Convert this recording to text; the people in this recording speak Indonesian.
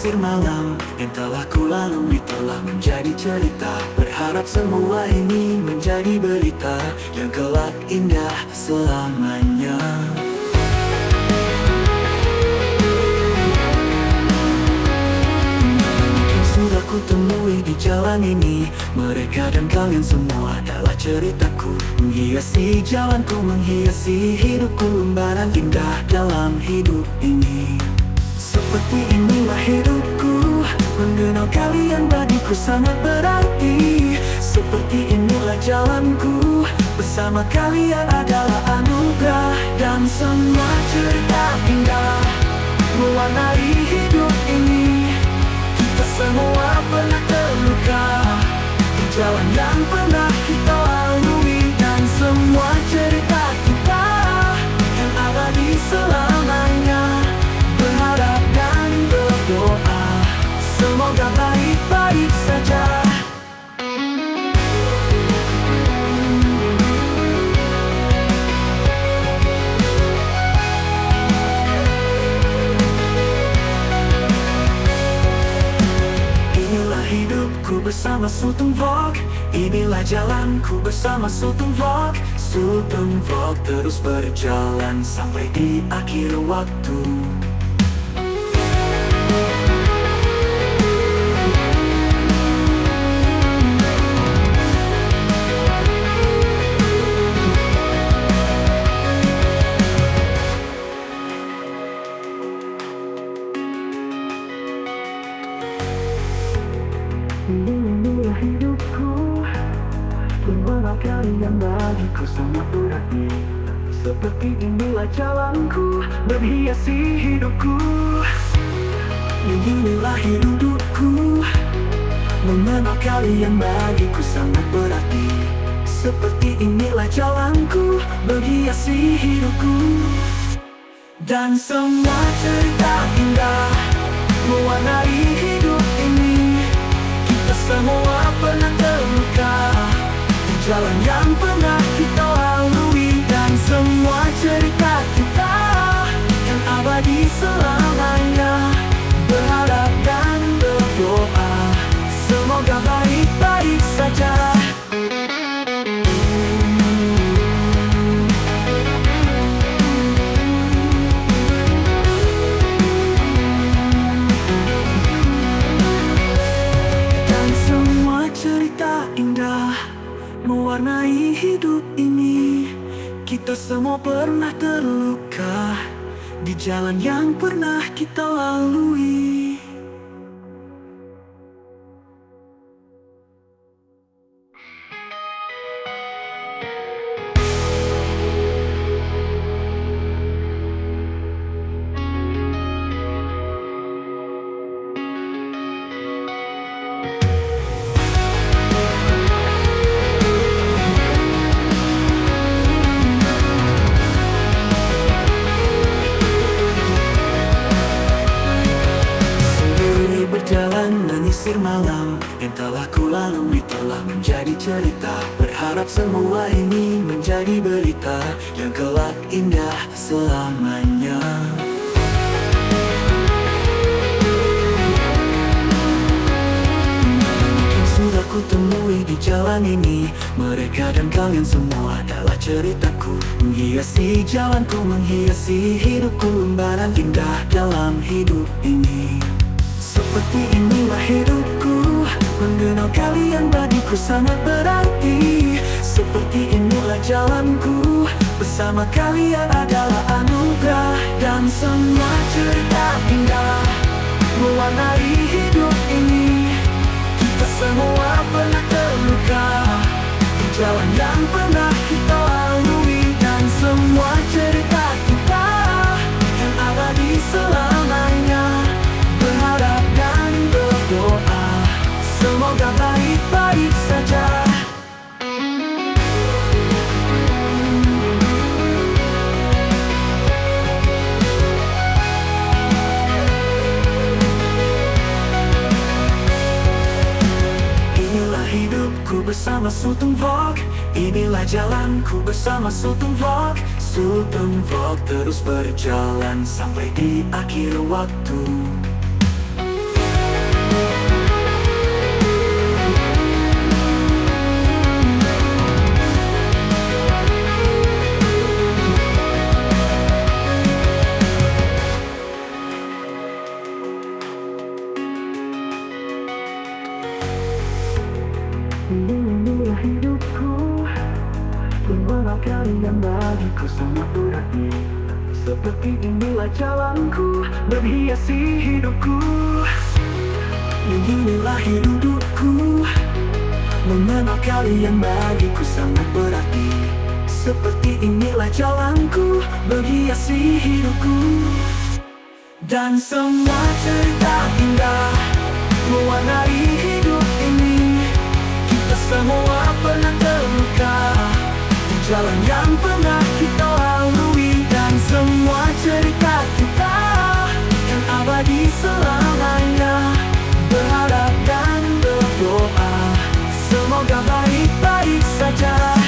menyisir malam yang telah ku lalui telah menjadi cerita. Berharap semua ini menjadi berita yang kelak indah selamanya. Sudah ku temui di jalan ini, mereka dan kalian semua adalah ceritaku. Menghiasi jalanku, menghiasi hidupku, lembaran indah dalam hidup ini. Seperti inilah hidupku, mengenal kalian bagiku sangat berarti. Seperti inilah jalanku, bersama kalian adalah anugerah. Dan semua cerita indah mewarnai hidup ini. Kita semua pernah terluka di jalan yang pernah kita lalui. Dan semua cerita kita yang abadi selamanya. Berharap dan berdoa semoga baik-baik saja. Inilah hidupku bersama Sultan Vlog. Inilah jalanku bersama Sultan Vlog. Sultan Vlog terus berjalan sampai di akhir waktu. Inilah hidupku, mengenal kalian bagiku sangat berarti. Seperti inilah jalanku, menghiasi hidupku. Inilah hidupku, mengenal kalian bagiku sangat berarti. Seperti inilah jalanku, menghiasi hidupku. Dan semua cerita indah mewarnai hidup ini. Kita semua pernah terluka di jalan yang pernah kita lalui. Dan semua cerita kita yang abadi selamanya. Berharap dan berdoa semoga baik-baik saja. Cerita indah mewarnai hidup ini. Kita semua pernah terluka di jalan yang pernah kita lalui. Berjalan menyisir malam yang telah ku lalui telah menjadi cerita. Berharap semua ini menjadi berita yang kelak indah selamanya. Sudah ku temui di jalan ini, mereka dan kalian semua adalah ceritaku. Menghiasi jalanku, menghiasi hidupku, lembaran indah dalam hidup ini. Seperti inilah hidupku, mengenal kalian bagiku sangat berarti. Seperti inilah jalanku, bersama kalian adalah anugerah. Dan semua cerita indah mewarnai hidup ini. Kita semua pernah terluka di jalan yang pernah kita lalui. Dan semua cerita kita yang abadi selamanya. Berharap dan berdoa semoga baik-baik saja. Inilah hidupku bersama Sultan Vlog. Inilah jalanku bersama Sultan Vlog. Sultan Vlog terus berjalan sampai di akhir waktu. Seperti inilah jalanku, berhiasi hidupku. Inilah hidupku, mengenal kalian bagiku sangat berarti. Seperti inilah jalanku, berhiasi hidupku. Dan semua cerita indah mewarnai hidup ini. Kita semua pernah terluka di jalan yang pernah kita lalui. Dan semua cerita kita yang abadi selamanya. Berharap dan berdoa semoga baik-baik saja.